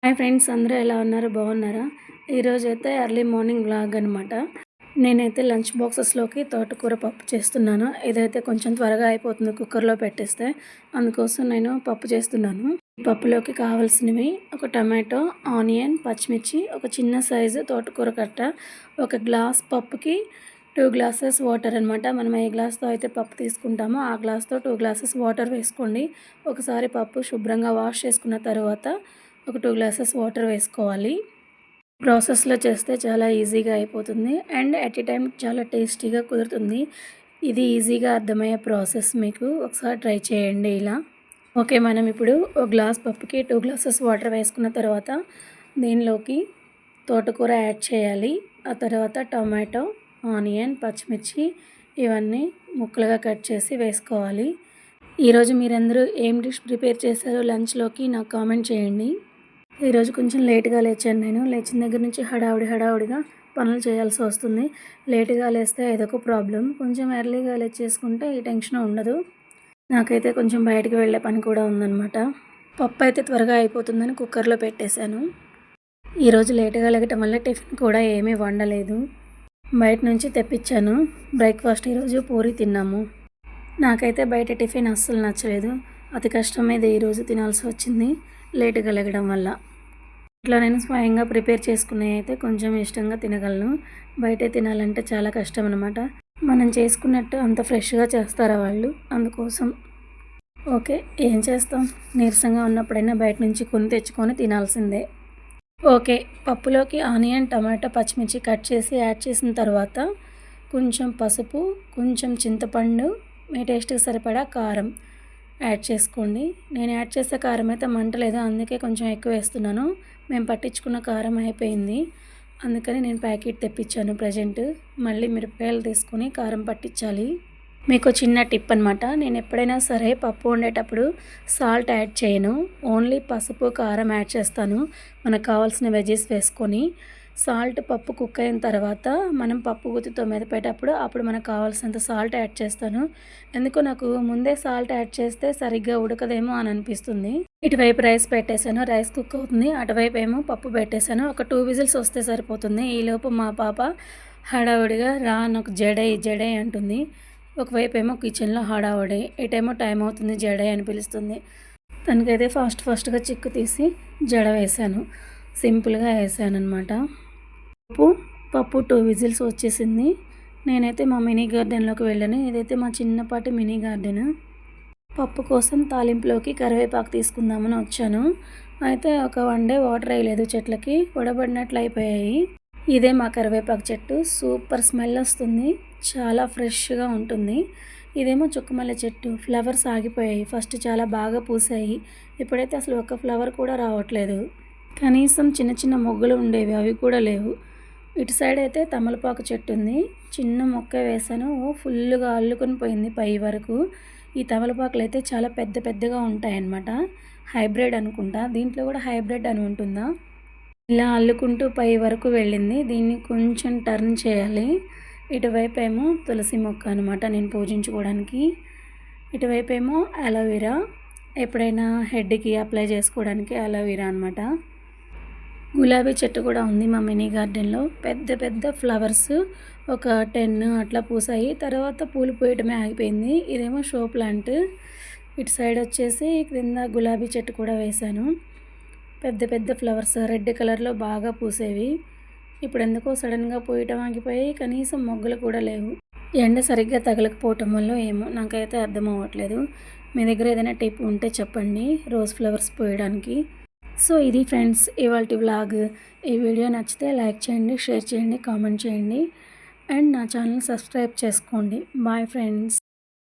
Hi friends, అందరూ ఎలా ఉన్నారు? బాగున్నారా? ఈరోజైతే ఎర్లీ మార్నింగ్ వ్లాగ్ అనమాట. నేనైతే లంచ్ బాక్సెస్లోకి తోటకూర పప్పు చేస్తున్నాను. ఇదైతే కొంచెం త్వరగా అయిపోతుంది కుక్కర్లో పెట్టేస్తే. అందుకోసం నేను పప్పు చేస్తున్నాను. ఈ పప్పులోకి కావాల్సినవి ఒక టమాటో, ఆనియన్, పచ్చిమిర్చి, ఒక చిన్న సైజు తోటకూర కట్ట, ఒక గ్లాస్ పప్పుకి 2 గ్లాసెస్ వాటర్ అనమాట. మనం ఏ గ్లాస్తో అయితే పప్పు తీసుకుంటామో ఆ గ్లాస్తో 2 గ్లాసెస్ వాటర్ వేసుకోండి. ఒకసారి పప్పు శుభ్రంగా వాష్ చేసుకున్న తర్వాత ఒక 2 గ్లాసెస్ వాటర్ వేసుకోవాలి. ప్రాసెస్లో చేస్తే చాలా ఈజీగా అయిపోతుంది అండ్ ఎట్ ఏ టైం చాలా టేస్టీగా కుదురుతుంది. ఇది ఈజీగా అర్థమయ్యే ప్రాసెస్, మీకు ఒకసారి ట్రై చేయండి ఇలా. ఓకే, మనం ఇప్పుడు ఒక గ్లాస్ పప్పుకి 2 గ్లాసెస్ వాటర్ వేసుకున్న తర్వాత దీనిలోకి తోటకూర యాడ్ చేయాలి. ఆ తర్వాత టొమాటో, ఆనియన్, పచ్చిమిర్చి ఇవన్నీ ముక్కలుగా కట్ చేసి వేసుకోవాలి. ఈరోజు మీరందరూ ఏం డిష్ ప్రిపేర్ చేశారో లంచ్లోకి నాకు కామెంట్ చేయండి. ఈరోజు కొంచెం లేట్గా లేచాను. నేను లేచిన దగ్గర నుంచి హడావుడిగా పనులు చేయాల్సి వస్తుంది. లేటుగా లేస్తే ఏదొక ప్రాబ్లం. కొంచెం ఎర్లీగా లేచేసుకుంటే ఈ టెన్షన్ ఉండదు. నాకైతే కొంచెం బయటకు వెళ్ళే పని కూడా ఉందన్నమాట. పప్పు అయితే త్వరగా అయిపోతుందని కుక్కర్లో పెట్టేశాను. ఈరోజు లేటుగా లేగటం వల్ల టిఫిన్ కూడా ఏమీ వండలేదు. బయట నుంచి తెప్పించాను. బ్రేక్ఫాస్ట్ ఈరోజు పూరి తిన్నాము. నాకైతే బయట టిఫిన్ అస్సలు నచ్చలేదు. అతి కష్టం మీద ఈరోజు తినాల్సి వచ్చింది లేటుగా లేగడం వల్ల. ఇట్లా నేను స్వయంగా ప్రిపేర్ చేసుకునే అయితే కొంచెం ఇష్టంగా తినగలను. బయట తినాలంటే చాలా కష్టం అనమాట. మనం చేసుకున్నట్టు అంత ఫ్రెష్గా చేస్తారా వాళ్ళు? అందుకోసం ఓకే, ఏం చేస్తాం, నీరసంగా ఉన్నప్పుడైనా బయట నుంచి తెచ్చుకొని తినాల్సిందే. ఓకే, పప్పులోకి ఆనియన్, టమాటా, పచ్చిమిర్చి కట్ చేసి యాడ్ చేసిన తర్వాత కొంచెం పసుపు, కొంచెం చింతపండు, మీ టేస్ట్కి సరిపడా కారం యాడ్ చేసుకోండి. నేను యాడ్ చేసే కారం అయితే మంటలేదు, అందుకే కొంచెం ఎక్కువ వేస్తున్నాను. మేము పట్టించుకున్న కారం అయిపోయింది, అందుకని నేను ప్యాకెట్ తెప్పించాను ప్రజెంట్. మళ్ళీ మిరపకాయలు తీసుకొని కారం పట్టించాలి. మీకు చిన్న టిప్ అనమాట. నేను ఎప్పుడైనా సరే పప్పు వండేటప్పుడు సాల్ట్ యాడ్ చేయను. ఓన్లీ పసుపు, కారం యాడ్ చేస్తాను. మనకు కావాల్సిన వెజెస్ వేసుకొని సాల్ట్ పప్పు కుక్ అయిన తర్వాత మనం పప్పు గుత్తితో మెదిపేటప్పుడు అప్పుడు మనకు కావాల్సినంత సాల్ట్ యాడ్ చేస్తాను. ఎందుకో నాకు ముందే సాల్ట్ యాడ్ చేస్తే సరిగ్గా ఉడకదేమో అని అనిపిస్తుంది. ఇటువైపు రైస్ పెట్టేశాను, రైస్ కుక్ అవుతుంది. అటువైపు ఏమో పప్పు పెట్టేశాను. ఒక 2 విజిల్స్ వస్తే సరిపోతుంది. ఈలోపు మా పాప హడావుడిగా నాకు జడై అంటుంది. ఒకవైపు ఏమో కిచెన్లో హడావుడి, ఇటేమో టైం అవుతుంది జడై అని పిలుస్తుంది. తనకైతే ఫాస్ట్గా చిక్కు తీసి జడ వేశాను. సింపుల్గా వేసాను అనమాట. పప్పు 2 విజిల్స్ వచ్చేసింది. నేనైతే మా మినీ గార్డెన్లోకి వెళ్ళాను. ఇదైతే మా చిన్నపాటి మినీ గార్డెన్. పప్పు కోసం తాలింపులోకి కరివేపాకు తీసుకుందామని వచ్చాను. అయితే ఒక 1 డే వాటర్ వేయలేదు, చెట్లకి వడబడినట్లు అయిపోయాయి. ఇదే మా కరివేపాకు చెట్టు. సూపర్ స్మెల్ వస్తుంది, చాలా ఫ్రెష్గా ఉంటుంది. ఇదేమో చుక్కమల్లె చెట్టు. ఫ్లవర్స్ ఆగిపోయాయి. ఫస్ట్ చాలా బాగా పూసాయి, ఇప్పుడైతే అసలు ఒక్క ఫ్లవర్ కూడా రావట్లేదు. కనీసం చిన్న చిన్న మొగ్గలు ఉండేవి, అవి కూడా లేవు. ఇటు సైడ్ అయితే తమలపాకు చెట్టు ఉంది. చిన్న మొక్క వేసాను, ఫుల్గా అల్లుకొని పోయింది పై వరకు. ఈ తమలపాకులు అయితే చాలా పెద్దగా ఉంటాయన్నమాట. హైబ్రిడ్ అనుకుంటా, దీంట్లో కూడా హైబ్రిడ్ అని ఉంటుందా. ఇలా అల్లుకుంటూ పై వరకు వెళ్ళింది. దీన్ని కొంచెం టర్న్ చేయాలి. ఇటువైపు ఏమో తులసి మొక్క అనమాట, నేను పూజించుకోవడానికి. ఇటువైపు ఏమో అలోవెరా, ఎప్పుడైనా హెడ్కి అప్లై చేసుకోవడానికి అలోవెరా అనమాట. గులాబీ చెట్టు కూడా ఉంది మా మినీ గార్డెన్లో. పెద్ద ఫ్లవర్స్ ఒక 10 అట్లా పూసాయి. తర్వాత పూలు పూయటమే ఆగిపోయింది. ఇదేమో షో ప్లాంట్. ఇటు సైడ్ వచ్చేసి క్రింద గులాబీ చెట్టు కూడా వేశాను. పెద్ద ఫ్లవర్స్ రెడ్ కలర్లో బాగా పూసేవి. ఇప్పుడు ఎందుకో సడన్గా పూయటం ఆగిపోయి, కనీసం మొగ్గలు కూడా లేవు. ఎండ సరిగ్గా తగలకపోవటం వల్ల ఏమో నాకైతే అర్థం అవ్వట్లేదు. మీ దగ్గర ఏదైనా టిప్ ఉంటే చెప్పండి రోజ్ ఫ్లవర్స్ పూయడానికి. సో ఇది ఫ్రెండ్స్ ఇవాల్టి వ్లాగ్. ఈ వీడియో నచ్చితే లైక్ చేయండి, షేర్ చేయండి, కామెంట్ చేయండి అండ్ నా ఛానల్ సబ్స్క్రైబ్ చేసుకోండి. Bye friends.